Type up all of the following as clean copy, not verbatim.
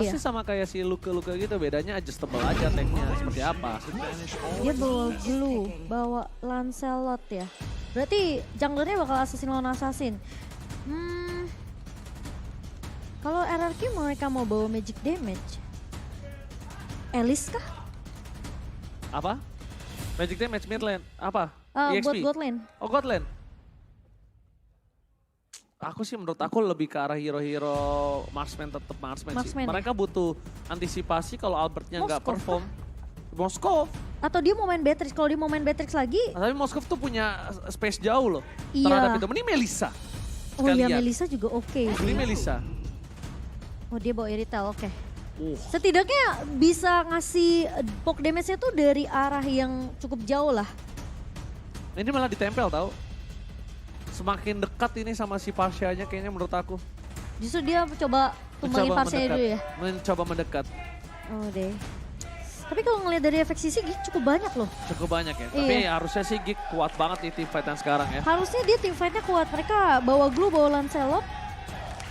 Pasti sama kayak si Luka-Luka gitu, bedanya adjustable aja tanknya seperti apa. Dia bawa Glue, bawa Lancelot ya. Berarti junglernya bakal assassin lawan assassin. Kalau RRQ mereka mau bawa magic damage. Elis kah? Apa? Magic damage mid lane, apa? Buat EXP? god lane. Oh god lane. Aku sih menurut aku lebih ke arah hero-hero marksman, tetap marksman sih. Marksman ya? Mereka butuh antisipasi kalau Albertnya nggak Moskov perform. Moskov. Atau dia mau main Beatrix, kalau dia mau main Beatrix lagi. Tapi Moskov tuh punya space jauh loh. Iya. Terhadap itu. Ini Melissa. Oh iya, Sekalian. Melissa juga oke Ini sih. Melissa. Oh dia bawa Irithel, oke. Setidaknya bisa ngasih poke damage-nya tuh dari arah yang cukup jauh lah. Ini malah ditempel tau. Semakin dekat ini sama si Pasha-nya kayaknya menurut aku. Justru dia coba tumbangin Parsianya dulu ya. Mencoba mendekat. Oh deh. Tapi kalau ngelihat dari efek sisi Gig cukup banyak loh. Cukup banyak ya. Iya. Tapi harusnya sih Gig kuat banget di team fight yang sekarang ya. Harusnya dia team fight-nya kuat. Mereka bawa Glue, bawa Lancelot.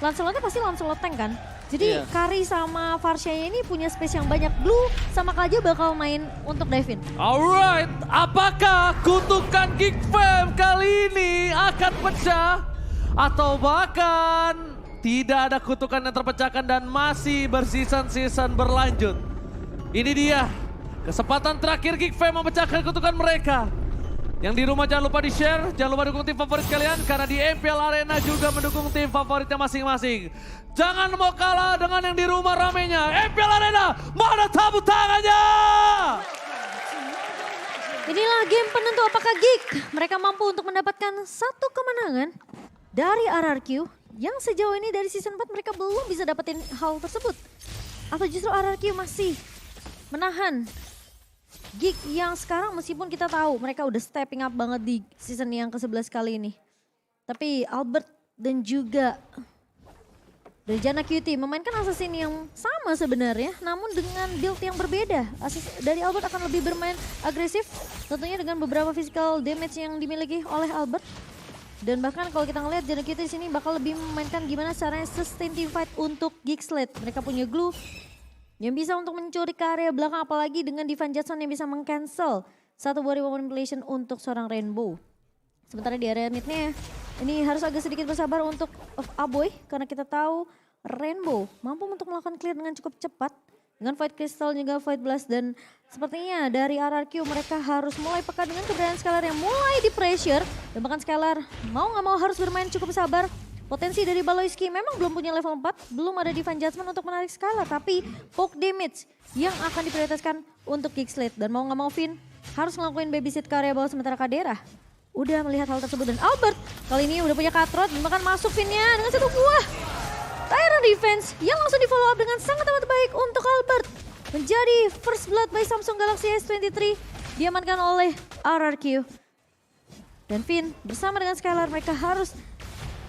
Lancelotnya pasti Lancelot tank kan? Jadi Iya. Kari sama Farsianya ini punya space yang banyak. Glue sama Kaja bakal main untuk dive in. Alright, apakah kutukan Geek Fam kali ini akan pecah? Atau bahkan tidak ada kutukan yang terpecahkan dan masih berseason-season berlanjut? Ini dia, kesempatan terakhir Geek Fam memecahkan kutukan mereka. Yang di rumah jangan lupa di-share, jangan lupa dukung tim favorit kalian karena di MPL Arena juga mendukung tim favoritnya masing-masing. Jangan mau kalah dengan yang di rumah ramenya. MPL Arena, mana tepuk tangannya? Inilah game penentu apakah Geek mereka mampu untuk mendapatkan satu kemenangan dari RRQ yang sejauh ini dari season 4 mereka belum bisa dapetin hal tersebut. Atau justru RRQ masih menahan Geek yang sekarang meskipun kita tahu mereka udah stepping up banget di season yang ke-11 kali ini. Tapi Albert dan juga dari Janna QT memainkan assassin yang sama sebenarnya, namun dengan build yang berbeda. Dari Albert akan lebih bermain agresif, tentunya dengan beberapa physical damage yang dimiliki oleh Albert. Dan bahkan kalau kita ngelihat Janna QT di sini bakal lebih memainkan gimana caranya sustain team fight untuk Geek Slate. Mereka punya Glue yang bisa untuk mencuri ke area belakang, apalagi dengan Divine Judgment yang bisa meng-cancel satu buah rebound manipulation untuk seorang Rainbow. Sementara di area midnya ini harus agak sedikit bersabar untuk Aboy karena kita tahu Rainbow mampu untuk melakukan clear dengan cukup cepat dengan Void Crystal juga Void Blast, dan sepertinya dari RRQ mereka harus mulai peka dengan keberadaan Scalar yang mulai di pressure, dan bahkan Scalar mau nggak mau harus bermain cukup sabar. Potensi dari Baloyski memang belum punya level 4, belum ada Divine Judgment untuk menarik Scalar, tapi poke damage yang akan diprioritaskan untuk Geek Slate. Dan mau nggak mau Finn harus ngelakuin babysit ke area bawah, sementara Kadera udah melihat hal tersebut. Dan Albert kali ini udah punya Cutthroat dan bahkan masuk Finn-nya dengan satu buah Tyrant Defense yang langsung di follow up dengan sangat amat baik untuk Albert. Menjadi first blood by Samsung Galaxy S23 diamankan oleh RRQ. Dan Finn bersama dengan Scalar mereka harus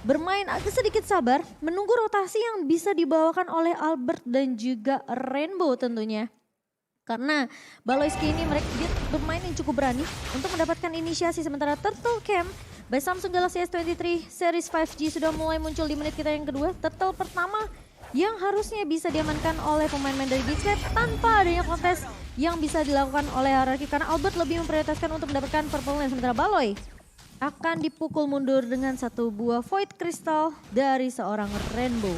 bermain agak sedikit sabar, menunggu rotasi yang bisa dibawakan oleh Albert dan juga Rainbow tentunya. Karena Baloyski ini mereka bermain yang cukup berani untuk mendapatkan inisiasi, sementara Turtle Camp by Samsung Galaxy S23 Series 5G sudah mulai muncul di menit kita yang kedua. Turtle pertama yang harusnya bisa diamankan oleh pemain-pemain dari Geek Slate tanpa adanya kontes yang bisa dilakukan oleh RRQ karena Albert lebih memprioritaskan untuk mendapatkan purple lane, sementara Baloy akan dipukul mundur dengan satu buah Void Crystal dari seorang Rainbow.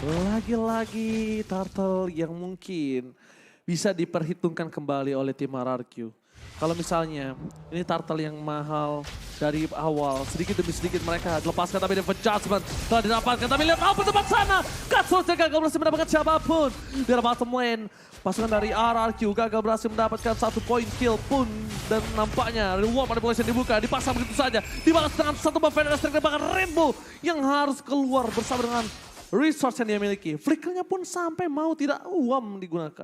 Lagi-lagi Turtle yang mungkin bisa diperhitungkan kembali oleh tim RRQ. Kalau misalnya ini Turtle yang mahal dari awal, sedikit demi sedikit mereka dilepaskan, tapi Divine Judgment telah didapatkan. Tapi lihat apa tempat sana, Cutthroat gagal berhasil mendapatkan siapapun. Di bottom lane, pasukan dari RRQ gagal berhasil mendapatkan satu point kill pun. Dan nampaknya reward manipulation dibuka, dipasang begitu saja. Dibalas dengan satu buff Feneris dan bahkan Rainbow yang harus keluar bersama dengan resource yang dia miliki. Flickernya pun sampai mau tidak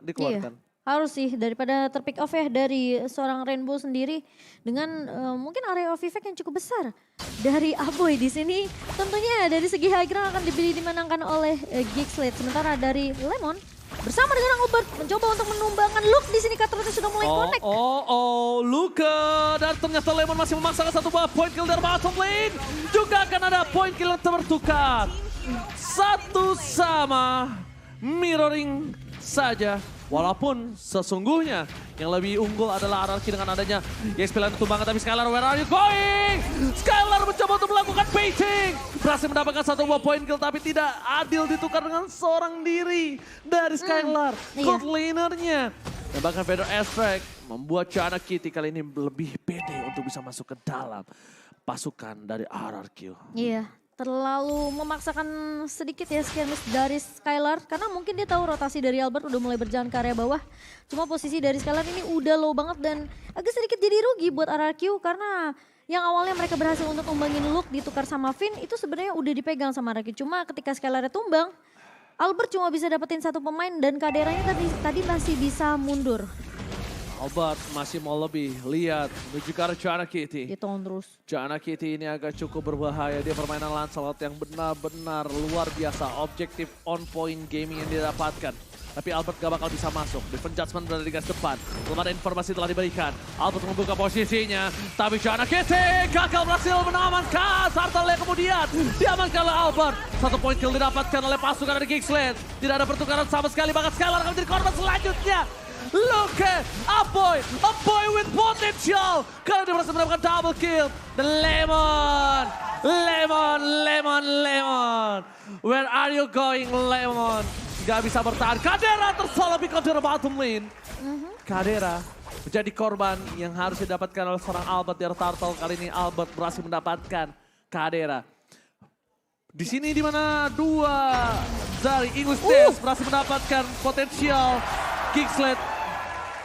dikeluarkan. Iya, harus sih daripada terpick off ya dari seorang Rainbow sendiri dengan mungkin area of effect yang cukup besar dari Aboy di sini. Tentunya dari segi high ground akan dimenangkan oleh Geek Slate. Sementara dari Lemon bersama dengan Albert mencoba untuk menumbangkan Luke di sini. Cutthroat sudah mulai connect. Luka, dan ternyata Lemon masih memaksakan satu buah point kill dari bottom lane. Juga akan ada point kill yang tertukar. Satu sama. mirroring saja. Walaupun sesungguhnya yang lebih unggul adalah RRQ dengan adanya EXP lain tumbangan. Tapi Skylar, where are you going? Skylar mencoba untuk melakukan baiting. Berhasil mendapatkan 1 buah point kill tapi tidak adil ditukar dengan seorang diri dari Skylar. Gold lanernya. Dan bahkan Vader Aspect membuat Chana Kitty kali ini lebih pede untuk bisa masuk ke dalam pasukan dari RRQ. Iya. Terlalu memaksakan sedikit ya skirmish dari Skylar. Karena mungkin dia tahu rotasi dari Albert udah mulai berjalan ke area bawah. Cuma posisi dari Skylar ini udah low banget dan agak sedikit jadi rugi buat RRQ. Karena yang awalnya mereka berhasil untuk numbangin Luke ditukar sama Finn itu sebenarnya udah dipegang sama RRQ. Cuma ketika Skylarnya tumbang, Albert cuma bisa dapetin 1 pemain dan Kaderanya tadi masih bisa mundur. Albert masih mau lebih, lihat menuju ke arah Chana Kitty. Dia tahun terus. Chana Kitty ini agak cukup berbahaya, dia permainan Lancelot yang benar-benar luar biasa. Objektif on point gaming yang dia dapatkan. Tapi Albert gak bakal bisa masuk, defense judgment berada di garis depan. Belum ada informasi telah diberikan. Albert membuka posisinya, tapi Chana Kitty gagal berhasil menamankan. Turtle yang kemudian diamankan oleh Albert. 1 point kill didapatkan oleh pasukan dari Geeksland. Tidak ada pertukaran sama sekali, bahkan Skylar akan menjadi korban selanjutnya. Look at a boy with potential. Kalau dia berhasil mendapatkan double kill. Dan Lemon. Where are you going, Lemon? Gak bisa bertahan. Kadera tersalah because dari bottom lane. Kadera menjadi korban yang harus didapatkan oleh seorang Albert dari Turtle. Kali ini Albert berhasil mendapatkan Kadera. Di sini di mana 2 dari English Dance berhasil mendapatkan potensial Geeksland.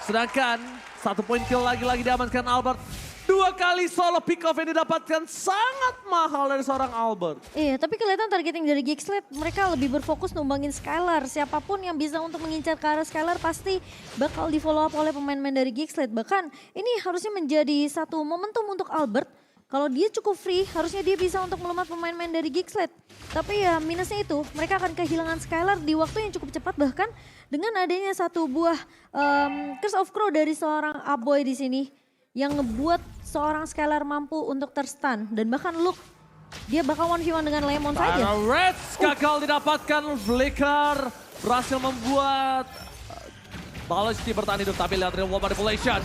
Sedangkan 1 point kill lagi-lagi diamankan Albert. 2 kali solo pick off yang didapatkan sangat mahal dari seorang Albert. Iya, tapi kelihatan targeting dari Geeksland mereka lebih berfokus numbangin Skylar. Siapapun yang bisa untuk mengincar ke arah Skylar pasti bakal di follow up oleh pemain-pemain dari Geeksland. Bahkan ini harusnya menjadi satu momentum untuk Albert. Kalau dia cukup free, harusnya dia bisa untuk melumat pemain-pemain dari Geeksland. Tapi ya minusnya itu, mereka akan kehilangan Skylar di waktu yang cukup cepat. Bahkan dengan adanya 1 buah Curse of Crow dari seorang Aboy di sini. Yang ngebuat seorang Skylar mampu untuk terstun. Dan bahkan Luke, dia bakal 1v1 dengan Lemon saja. Reds gagal didapatkan, Flicker berhasil membuat Balesti bertahan hidup. Tapi lihat real wall manipulation.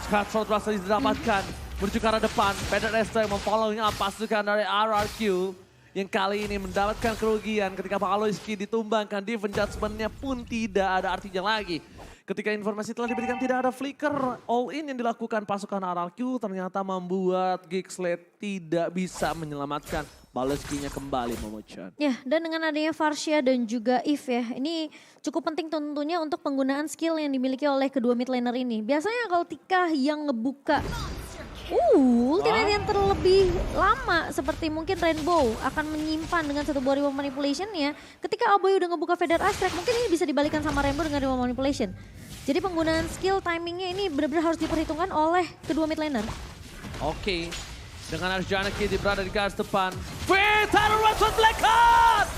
Cutthroat berhasil didapatkan. Menuju ke arah depan, Vader Aspect memfollownya pasukan dari RRQ yang kali ini mendapatkan kerugian ketika Pawlowski ditumbangkan. Defense judgment-nya pun tidak ada artinya lagi. Ketika informasi telah diberikan tidak ada flicker, all in yang dilakukan pasukan RRQ ternyata membuat Geeksland tidak bisa menyelamatkan Pawlowski-nya kembali, Momochan. Ya, dan dengan adanya Varsha dan juga Eve ya, ini cukup penting tentunya untuk penggunaan skill yang dimiliki oleh kedua mid laner ini. Biasanya kalau Tika yang ngebuka ultimate yang terlebih lama seperti mungkin Rainbow akan menyimpan dengan 1 buah Reward Manipulation ya. Ketika Aboy udah ngebuka Vader Aspect mungkin ini bisa dibalikan sama Rainbow dengan Reward Manipulation. Jadi penggunaan skill timingnya ini benar-benar harus diperhitungkan oleh kedua mid laner. Oke, dengan Arjana Kitty berada di garis depan. Vital Russian Black Card!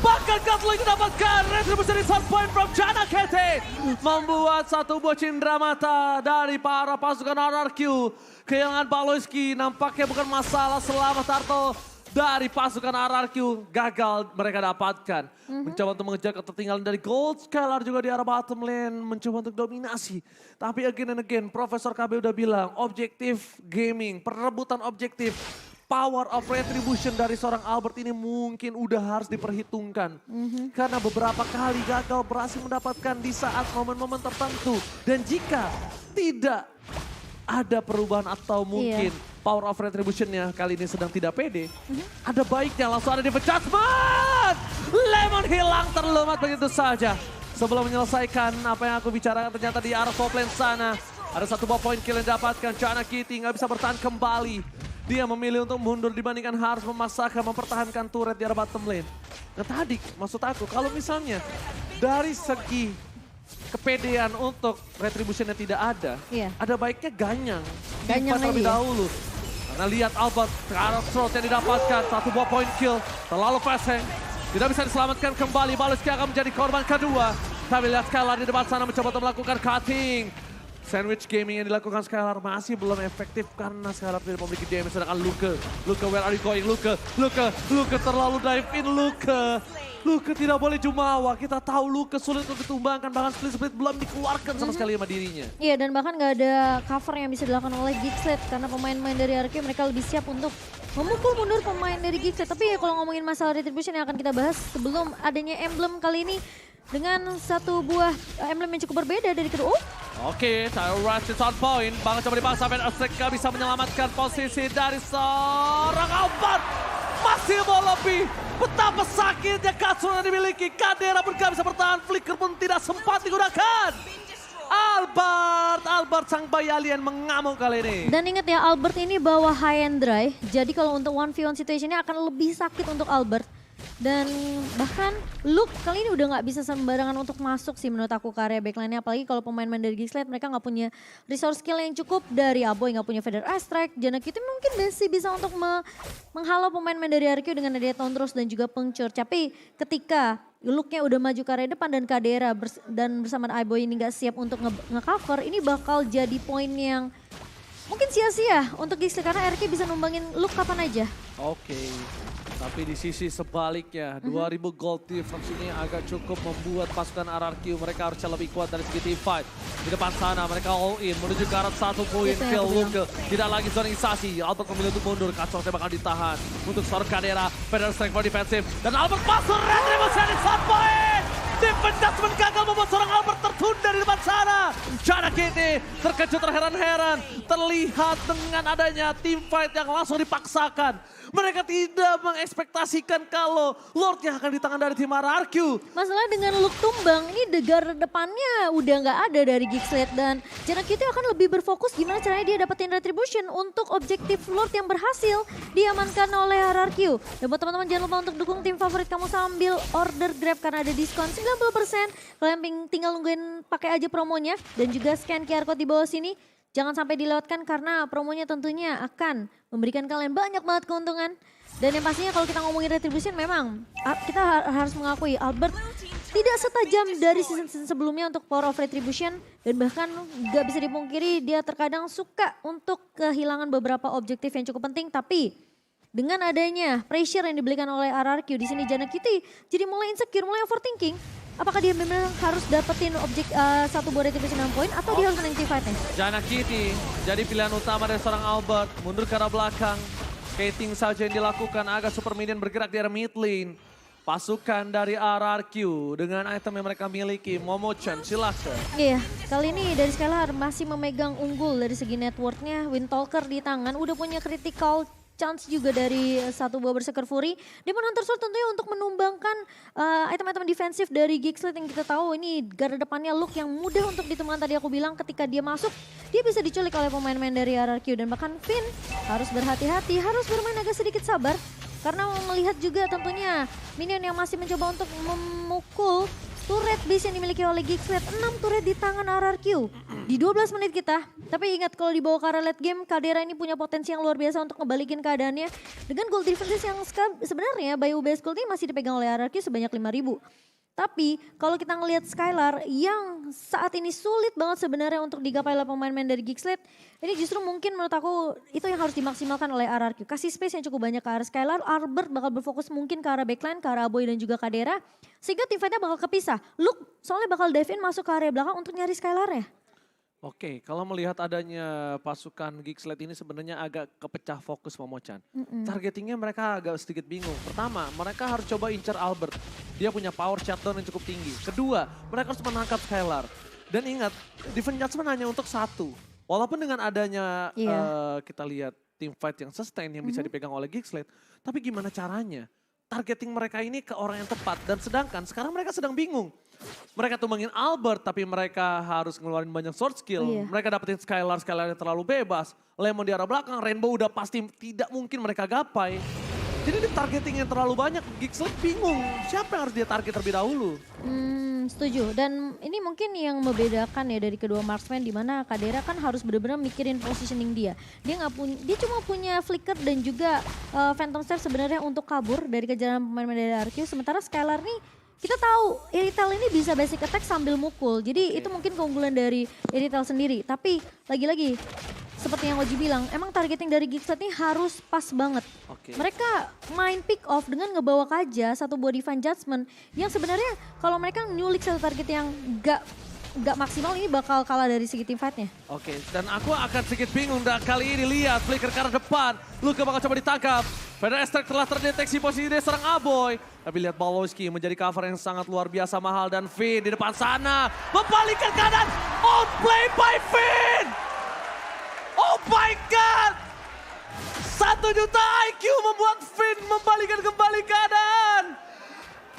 Bahkan Gatling didapatkan retribusi dari 1 point from Chana Kitty. Membuat 1 buah cindera mata dari para pasukan RRQ. Kehilangan Pawlowski nampaknya bukan masalah selama Turtle dari pasukan RRQ gagal mereka dapatkan. Mencoba untuk mengejar ketertinggalan dari Gold. Skylar juga di arah bottom lane mencoba untuk dominasi. Tapi again and again Profesor KB udah bilang objektif gaming, perebutan objektif. Power of retribution dari seorang Albert ini mungkin udah harus diperhitungkan. Karena beberapa kali gagal berhasil mendapatkan di saat momen-momen tertentu. Dan jika tidak ada perubahan atau mungkin power of retribution-nya kali ini sedang tidak pede. Ada baiknya langsung ada di judgment. Lemon hilang terlumat begitu saja. Sebelum menyelesaikan apa yang aku bicarakan ternyata di arah top lane sana. Ada 1 buah point kill yang didapatkan. Chana Kitty nggak bisa bertahan kembali. Dia memilih untuk mundur dibandingkan harus memaksakan mempertahankan turret di arah bottom lane. Nah tadi maksud aku kalau misalnya dari segi kepedean untuk retributionnya tidak ada, ada baiknya Ganyang. Ganyang terlebih dahulu. Karena lihat Albert, Cutthroat yang didapatkan, 1 buah point kill, terlalu fast hang. Tidak bisa diselamatkan kembali, Pawlowski akan menjadi korban kedua. Tapi lihat Skylar di depan sana mencoba untuk melakukan cutting. Sandwich gaming yang dilakukan Skylar masih belum efektif karena Skylar tidak memiliki damage. Sedangkan Luka, where are you going? Luka terlalu dive in, Luka tidak boleh jumawa. Kita tahu Luka sulit untuk ditumbangkan, bahkan split belum dikeluarkan sama sekali sama dirinya. Iya, dan bahkan nggak ada cover yang bisa dilakukan oleh Geeksled karena pemain-pemain dari RQ mereka lebih siap untuk memukul mundur pemain dari Geeksled. Tapi ya kalau ngomongin masalah retribution yang akan kita bahas sebelum adanya emblem kali ini dengan satu buah emblem yang cukup berbeda dari kedua. Oke, Tyler Rush is on point. Banget coba dipaksa, Ben Azteca bisa menyelamatkan posisi dari seorang Albert. Masih mau lebih. Betapa sakitnya Katsura yang dimiliki. Kadera pun gak bisa bertahan. Flicker pun tidak sempat digunakan. Albert sang bayi alien mengamuk kali ini. Dan ingat ya, Albert ini bawa high and dry. Jadi kalau untuk 1v1 situationnya akan lebih sakit untuk Albert. Dan bahkan Luke kali ini udah nggak bisa sembarangan untuk masuk sih menurut aku ke area backline-nya. Apalagi kalau pemain-pemain dari Geeksled mereka nggak punya resource skill yang cukup. Dari Aboy nggak punya Feather Strike. Janak itu mungkin masih bisa untuk menghalau pemain-pemain dari RQ dengan adanya Tondros dan juga Pengcur. Tapi ketika Luke-nya udah maju ke area depan dan Kadera dan bersama Aboy ini nggak siap untuk nge-cover, ini bakal jadi poin yang mungkin sia-sia untuk Geeksled karena RQ bisa numbangin Luke kapan aja. Oke. Tapi di sisi sebaliknya, 2000 gold difference ini agak cukup membuat pasukan RRQ mereka harusnya lebih kuat dari segi team fight. Di depan sana mereka all in menuju ke arah 1 poin kill Luke. Tidak lagi zonisasi, Albert memilih untuk mundur, Kacau bakal ditahan. Untuk seorang Kadera, Feather Strike for defensive. Dan Albert masuk, retribution di 1 poin. Defense Judgment gagal membuat seorang Albert tertunda di depan sana. Janak ini terkejut terheran-heran. Terlihat dengan adanya team fight yang langsung dipaksakan. Mereka tidak mengekspektasikan kalau Lordnya akan di tangan dari tim RRQ. Masalah dengan Luke tumbang, ini degar depannya udah nggak ada dari Geeksled. Dan Janak itu akan lebih berfokus gimana caranya dia dapetin retribution untuk objektif Lord yang berhasil diamankan oleh RRQ. Dan buat teman-teman jangan lupa untuk dukung tim favorit kamu sambil order Grab karena ada diskon 90%. Kalian tinggal nungguin pakai aja promonya dan juga scan QR code di bawah sini. Jangan sampai dilewatkan karena promonya tentunya akan memberikan kalian banyak banget keuntungan. Dan yang pastinya kalau kita ngomongin retribution memang kita harus mengakui Albert tidak setajam dari season-season sebelumnya untuk power of retribution. Dan bahkan gak bisa dipungkiri dia terkadang suka untuk kehilangan beberapa objektif yang cukup penting. Tapi dengan adanya pressure yang diberikan oleh RRQ di sini Janak Kitty jadi mulai insecure, mulai overthinking. Apakah dia memang harus dapetin satu buah retribution 6 poin atau dia harus menang fight-nya? Janak Kitty jadi pilihan utama dari seorang Albert. Mundur ke arah belakang. Skating saja yang dilakukan, agak super minion bergerak di arah mid lane. Pasukan dari RRQ dengan item yang mereka miliki. Momo-chan silakan. Iya, kali ini dari Skylar masih memegang unggul dari segi networknya. Windtalker di tangan, udah punya critical chance juga dari satu buah Berserker Fury. Demon Hunter Sword tentunya untuk menumbangkan item-item defensif dari Geeksled yang kita tahu ini garda depannya Luke yang mudah untuk ditemukan. Tadi aku bilang ketika dia masuk dia bisa diculik oleh pemain-pemain dari RRQ dan bahkan Finn harus berhati-hati, harus bermain agak sedikit sabar karena melihat juga tentunya minion yang masih mencoba untuk memukul turret base yang dimiliki oleh Geeksled. 6 turret di tangan RRQ di 12 menit kita. Tapi ingat kalau dibawa ke arah late game, Kadera ini punya potensi yang luar biasa untuk ngebalikin keadaannya. Dengan gold differences yang sebenarnya by UBS Gold ini masih dipegang oleh RRQ sebanyak 5.000. Tapi kalau kita ngelihat Skylar yang saat ini sulit banget sebenarnya untuk digapai oleh pemain-pemain dari Geeksled. Ini justru mungkin menurut aku itu yang harus dimaksimalkan oleh RRQ. Kasih space yang cukup banyak ke arah Skylar, Albert bakal berfokus mungkin ke arah backline, ke arah Aboy dan juga Kadera. Sehingga tim fight-nya bakal kepisah. Luke soalnya bakal dive in masuk ke area belakang untuk nyari Skylar ya. Oke, kalau melihat adanya pasukan Geeksled ini sebenarnya agak kepecah fokus Momo-chan. Targetingnya mereka agak sedikit bingung. Pertama, mereka harus coba incer Albert. Dia punya power shutdown yang cukup tinggi. Kedua, mereka harus menangkap Skylar. Dan ingat, defense judgment hanya untuk 1. Walaupun dengan adanya kita lihat team fight yang sustain yang bisa dipegang oleh Geeksled. Tapi gimana caranya? Targeting mereka ini ke orang yang tepat. Dan sedangkan sekarang mereka sedang bingung. Mereka tumbangin Albert tapi mereka harus ngeluarin banyak sword skill. Mereka dapetin Skylar yang terlalu bebas. Lemon di arah belakang, Rainbow udah pasti tidak mungkin mereka gapai. Jadi di targeting yang terlalu banyak, Geeksled bingung siapa yang harus dia target terlebih dahulu. Setuju, dan ini mungkin yang membedakan ya dari kedua marksman di mana Kadera kan harus benar-benar mikirin positioning dia. Dia cuma punya flicker dan juga Phantom Stare sebenarnya untuk kabur dari kejaran pemain dari RQ. Sementara Skylar nih kita tahu Irithel ini bisa basic attack sambil mukul. Jadi itu mungkin keunggulan dari Irithel sendiri. Tapi lagi-lagi seperti yang Oji bilang, emang targeting dari Gigsled ini harus pas banget. Mereka main pick off dengan ngebawa Kaja satu buah Divine Judgment yang sebenarnya kalau mereka nyulik satu target yang gak maksimal ini bakal kalah dari segi team fight-nya. Dan aku akan sedikit bingung kali ini lihat flicker ke arah depan. Luka bakal coba ditangkap. Vader Aztec telah terdeteksi posisi dia serang Aboy. Tapi lihat Balowski menjadi cover yang sangat luar biasa mahal. Dan Finn di depan sana membalikkan keadaan. Outplay by Finn! Oh my God! 1 juta IQ membuat Finn membalikkan kembali keadaan.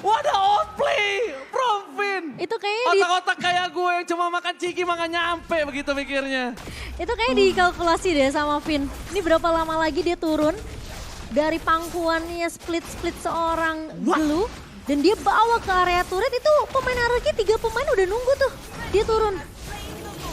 What a outplay from Finn. Itu kayaknya otak-otak kayak gue yang cuma makan ciki makan nyampe begitu mikirnya. Itu kayaknya dikalkulasi deh sama Finn. Ini berapa lama lagi dia turun dari pangkuannya split-split seorang Glue. Dan dia bawa ke area turret itu pemain RRQ 3 pemain udah nunggu tuh. Dia turun.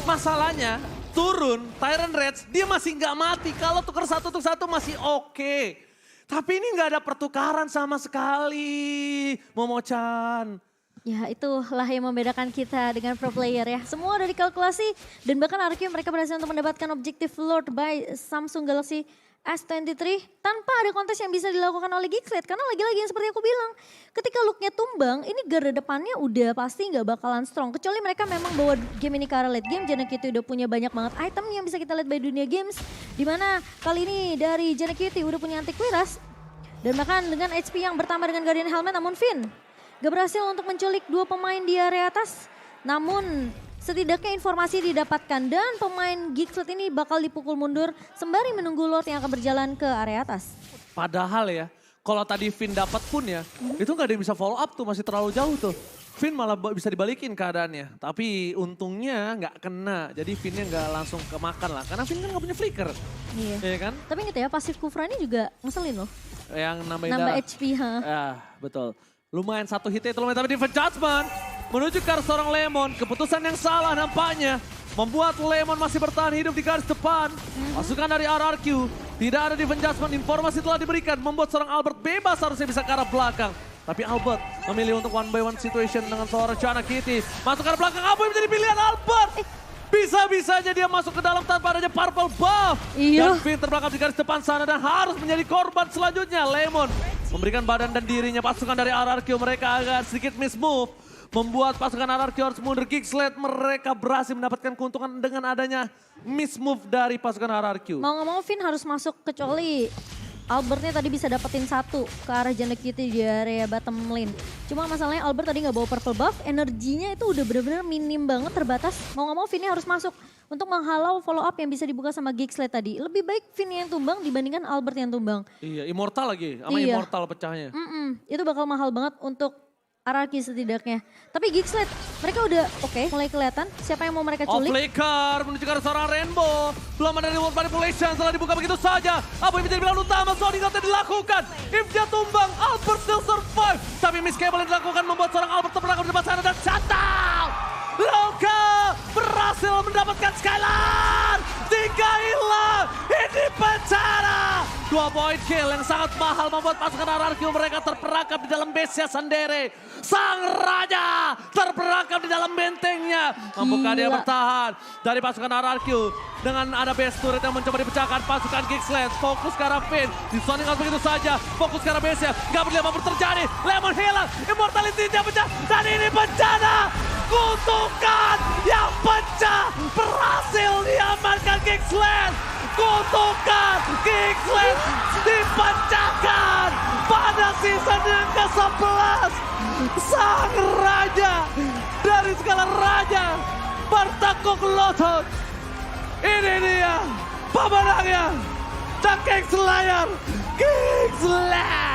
Masalahnya turun Tyrant Rage dia masih nggak mati. Kalau tuker 1 untuk 1 masih oke. Tapi ini nggak ada pertukaran sama sekali, Momo-chan. Ya itulah yang membedakan kita dengan pro player ya. Semua udah dikalkulasi dan bahkan RRQ mereka berhasil untuk mendapatkan objektif Lord by Samsung Galaxy S23 tanpa ada kontes yang bisa dilakukan oleh Gigsled. Karena lagi-lagi yang seperti aku bilang, ketika looknya tumbang ini garda depannya udah pasti nggak bakalan strong. Kecuali mereka memang bawa game ini ke arah late game. JNKT udah punya banyak banget item yang bisa kita lihat by Dunia Games. Dimana kali ini dari JNKT udah punya anti-Quiras. Dan bahkan dengan HP yang bertambah dengan Guardian Helmet, namun Finn gak berhasil untuk menculik 2 pemain di area atas. Namun setidaknya informasi didapatkan dan pemain Gigsled ini bakal dipukul mundur sembari menunggu Lord yang akan berjalan ke area atas. Padahal ya, kalau tadi Finn dapat pun ya, itu gak ada yang bisa follow up tuh, masih terlalu jauh tuh. Finn malah bisa dibalikin keadaannya, tapi untungnya nggak kena, jadi Finnnya nggak langsung kemakan lah, karena Finn kan nggak punya flicker. Iya kan? Tapi inget ya, pasif Kufra ini juga ngeselin loh. Yang nambah HP, ha. Ya, betul. Lumayan 1 hit itu lumayan, tapi Divine Judgment menuju ke arah seorang Lemon. Keputusan yang salah nampaknya membuat Lemon masih bertahan hidup di garis depan. Pasukan dari RRQ, tidak ada Divine Judgment, informasi telah diberikan membuat seorang Albert bebas harusnya bisa ke arah belakang. Tapi Albert memilih untuk 1-by-1 situation dengan seorang JNKT. Masuk ke arah belakang, apa yang menjadi pilihan Albert? Bisa-bisanya dia masuk ke dalam tanpa adanya purple buff. Dan Finn terbelakang di garis depan sana dan harus menjadi korban selanjutnya. Lemon memberikan badan dan dirinya. Pasukan dari RRQ mereka agak sedikit miss move. Membuat pasukan RRQ harus mundur. Gigsled mereka berhasil mendapatkan keuntungan dengan adanya miss move dari pasukan RRQ. Mau nggak mau Finn harus masuk kecuali Albertnya tadi bisa dapetin 1 ke arah JNKT di area bottom lane. Cuma masalahnya Albert tadi nggak bawa purple buff, energinya itu udah benar-benar minim banget, terbatas. Mau nggak mau Finn harus masuk untuk menghalau follow up yang bisa dibuka sama Gigsled tadi. Lebih baik Finn yang tumbang dibandingkan Albert yang tumbang. Iya, Immortal lagi, sama Immortal pecahnya. Itu bakal mahal banget untuk RRQ setidaknya. Tapi Gigsled, mereka udah mulai kelihatan siapa yang mau mereka culik. Flicker menuju ke arah seorang Rainbow. Belum ada reward manipulation setelah dibuka begitu saja. Apa yang menjadi pilihan utama? Sony nggak dilakukan. If dia tumbang, Albert still survive. Tapi miss cable yang dilakukan membuat seorang Albert terperangkap di depan sana dan shutdown. Loka berhasil mendapatkan Skylar. 3 hilang. Ini penjara. 2 point kill yang sangat mahal membuat pasukan RRQ mereka terperangkap di dalam base-nya sendiri. Sang Raja terperangkap di dalam bentengnya. Mampukah dia bertahan dari pasukan RRQ. Dengan ada base turret yang mencoba dipecahkan pasukan Gigsled. Fokus ke arah Finn. Disoning out begitu saja. Fokus ke arah base-nya. Gak peduli apa terjadi. Lemon hilang. Immortality-nya pecah. Dan ini bencana. Kutukan yang pecah. Berhasil diamankan Gigsled. Kutukan Gigsled dipecahkan pada season yang ke-11. Sang Raja dari segala raja bertekuk lutut. Ini dia pemenangnya, The King Slayer, Gigsled.